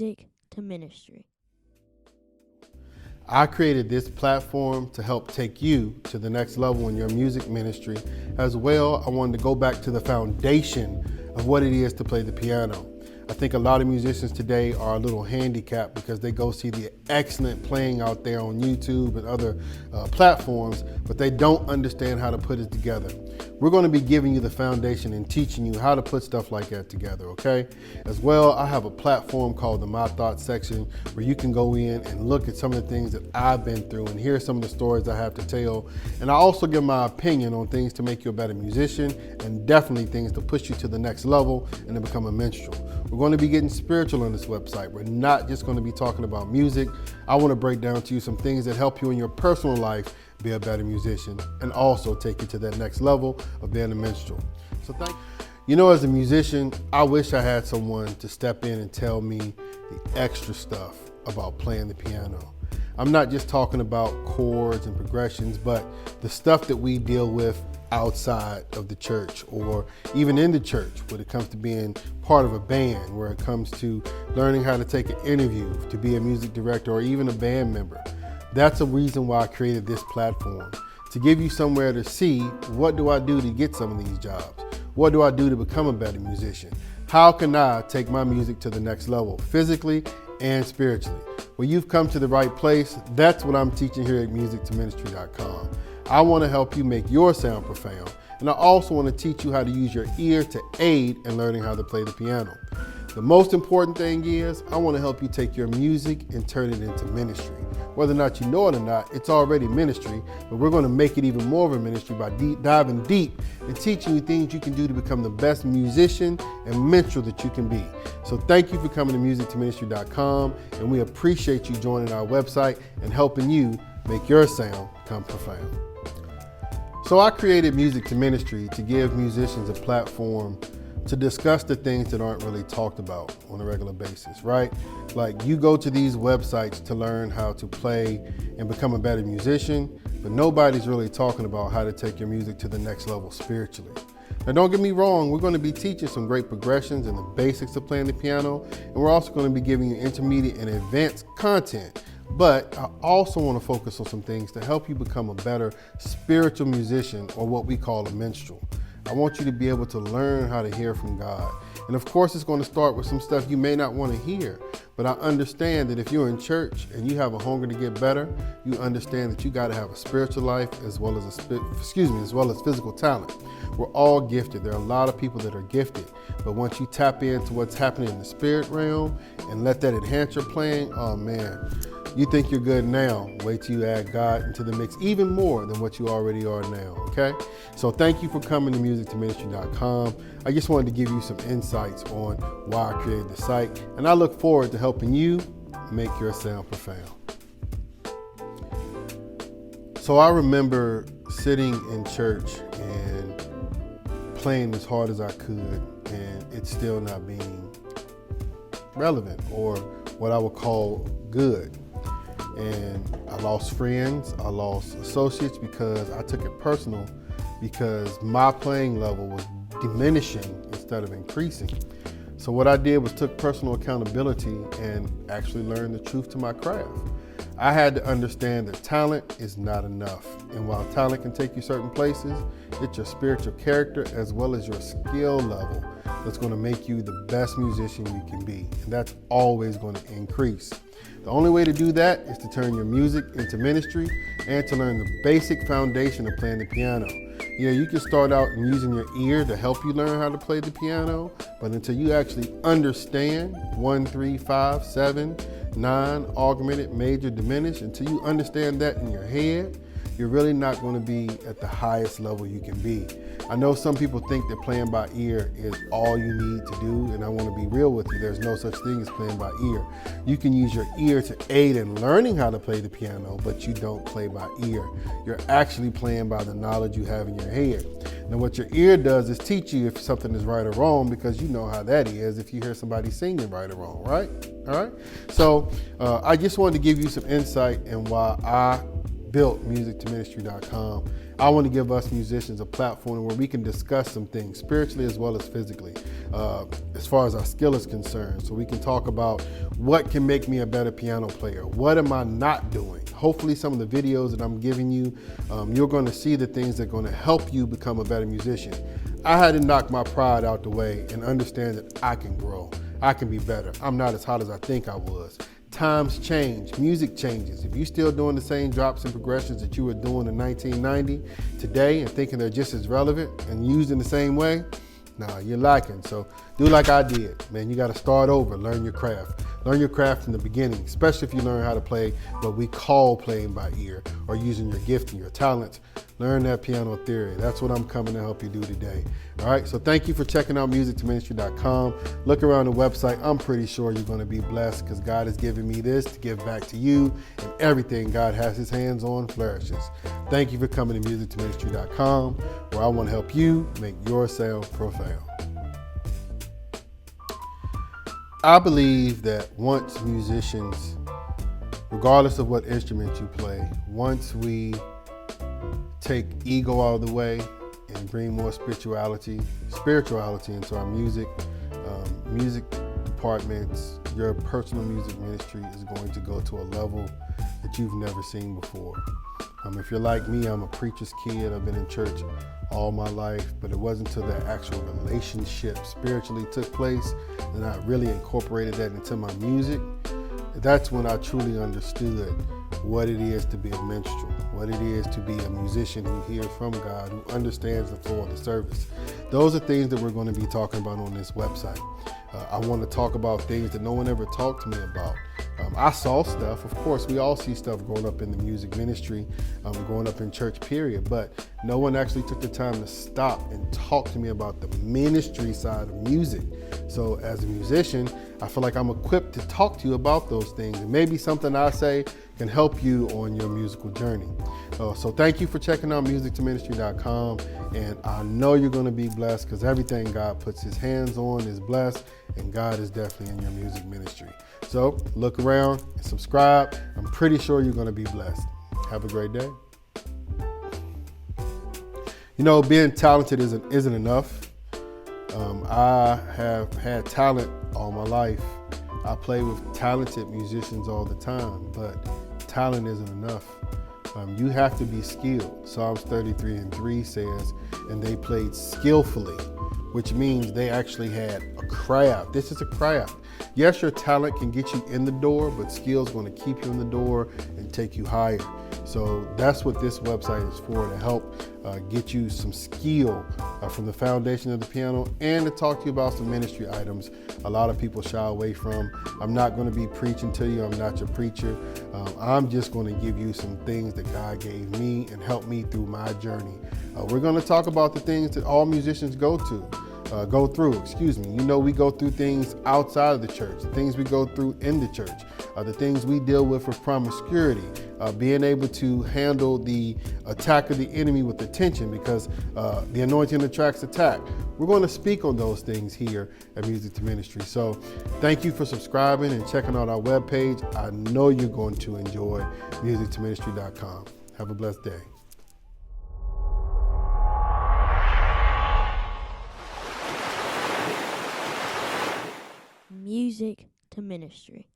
music to ministry. I created this platform to help take you to the next level in your music ministry. As well, I wanted to go back to the foundation of what it is to play the piano. I think a lot of musicians today are a little handicapped because they go see the excellent playing out there on YouTube and other platforms, but they don't understand how to put it together. We're going to be giving you the foundation and teaching you how to put stuff like that together, okay? As well, I have a platform called the My Thoughts section where you can go in and look at some of the things that I've been through and hear some of the stories I have to tell. And I also give my opinion on things to make you a better musician and definitely things to push you to the next level and to become a minstrel. We're going to be getting spiritual on this website. We're not just going to be talking about music. I want to break down to you some things that help you in your personal life be a better musician and also take you to that next level of being a minstrel. So thank you. You know, as a musician, I wish I had someone to step in and tell me the extra stuff about playing the piano. I'm not just talking about chords and progressions, but the stuff that we deal with outside of the church or even in the church when it comes to being part of a band, where it comes to learning how to take an interview, to be a music director or even a band member. That's a reason why I created this platform, to give you somewhere to see what do I do to get some of these jobs? What do I do to become a better musician? How can I take my music to the next level, physically and spiritually? Well, you've come to the right place. That's what I'm teaching here at musictoministry.com. I want to help you make your sound profound. And I also want to teach you how to use your ear to aid in learning how to play the piano. The most important thing is I want to help you take your music and turn it into ministry. Whether or not you know it or not, it's already ministry, but we're going to make it even more of a ministry by diving deep and teaching you things you can do to become the best musician and minstrel that you can be. So thank you for coming to musictoministry.com, and we appreciate you joining our website and helping you make your sound come profound. So I created Music to Ministry to give musicians a platform to discuss the things that aren't really talked about on a regular basis, right? Like, you go to these websites to learn how to play and become a better musician, but nobody's really talking about how to take your music to the next level spiritually. Now, don't get me wrong, we're going to be teaching some great progressions and the basics of playing the piano, and we're also going to be giving you intermediate and advanced content. But I also want to focus on some things to help you become a better spiritual musician, or what we call a minstrel. I want you to be able to learn how to hear from God. And of course, it's going to start with some stuff you may not want to hear. But I understand that if you're in church and you have a hunger to get better, you understand that you got to have a spiritual life as well as physical talent. We're all gifted. There are a lot of people that are gifted. But once you tap into what's happening in the spirit realm and let that enhance your playing, oh man, you think you're good now. Wait till you add God into the mix even more than what you already are now, okay? So thank you for coming to musictoministry.com. I just wanted to give you some insights on why I created the site, and I look forward to helping you make your sound profound. So I remember sitting in church and playing as hard as I could, and it's still not being relevant or what I would call good. And I lost friends, I lost associates because I took it personal, because my playing level was diminishing instead of increasing. So what I did was took personal accountability and actually learned the truth to my craft. I had to understand that talent is not enough. And while talent can take you certain places, it's your spiritual character as well as your skill level that's going to make you the best musician you can be. And that's always going to increase. The only way to do that is to turn your music into ministry and to learn the basic foundation of playing the piano. You know, you can start out using your ear to help you learn how to play the piano, but until you actually understand 1, 3, 5, 7, 9, augmented, major, diminished, until you understand that in your head, you're really not going to be at the highest level you can be. I know some people think that playing by ear is all you need to do, and I want to be real with you. There's no such thing as playing by ear. You can use your ear to aid in learning how to play the piano, but you don't play by ear. You're actually playing by the knowledge you have in your head. Now, what your ear does is teach you if something is right or wrong, because you know how that is if you hear somebody singing right or wrong, right? All right? So I just wanted to give you some insight in why I built musictoministry.com I want to give us musicians a platform where we can discuss some things spiritually as well as physically, as far as our skill is concerned. So we can talk about what can make me a better piano player. What am I not doing? Hopefully some of the videos that I'm giving you, you're going to see the things that are going to help you become a better musician. I had to knock my pride out the way and understand that I can grow. I can be better. I'm not as hot as I think I was. Times change, music changes. If you're still doing the same drops and progressions that you were doing in 1990 today and thinking they're just as relevant and used in the same way, nah, you're lacking. So do like I did, man. You got to start over, learn your craft. Learn your craft from the beginning, especially if you learn how to play what we call playing by ear or using your gift and your talents. Learn that piano theory. That's what I'm coming to help you do today. All right, so thank you for checking out musictoministry.com. Look around the website. I'm pretty sure you're going to be blessed because God has given me this to give back to you, and everything God has his hands on flourishes. Thank you for coming to musictoministry.com, where I want to help you make your sound profound. I believe that once musicians, regardless of what instrument you play, once we take ego out of the way and bring more spirituality into our music departments, your personal music ministry is going to go to a level that you've never seen before. If you're like me, I'm a preacher's kid. I've been in church all my life, but it wasn't until that actual relationship spiritually took place and I really incorporated that into my music. That's when I truly understood what it is to be a minstrel, what it is to be a musician who hears from God, who understands the flow of the service. Those are things that we're going to be talking about on this website. I want to talk about things that no one ever talked to me about. I saw stuff. Of course, we all see stuff growing up in the music ministry, growing up in church, period. But no one actually took the time to stop and talk to me about the ministry side of music. So as a musician, I feel like I'm equipped to talk to you about those things. And maybe something I say can help you on your musical journey. So thank you for checking out musictoministry.com. And I know you're going to be blessed because everything God puts his hands on is blessed, and God is definitely in your music ministry. So look around and subscribe. I'm pretty sure you're going to be blessed. Have a great day. You know, being talented isn't enough. I have had talent all my life. I play with talented musicians all the time, but talent isn't enough. You have to be skilled. Psalms 33:3 says, and they played skillfully, which means they actually had a craft. This is a craft. Yes, your talent can get you in the door, but skill is going to keep you in the door and take you higher. So that's what this website is for, to help get you some skill from the foundation of the piano and to talk to you about some ministry items a lot of people shy away from. I'm not going to be preaching to you. I'm not your preacher. I'm just going to give you some things that God gave me and help me through my journey. We're going to talk about the things that all musicians go through. You know, we go through things outside of the church, the things we go through in the church, the things we deal with promiscuity, being able to handle the attack of the enemy with attention, because the anointing attracts attack. We're going to speak on those things here at Music to Ministry. So thank you for subscribing and checking out our webpage. I know you're going to enjoy musictoministry.com. Have a blessed day. Music to Ministry.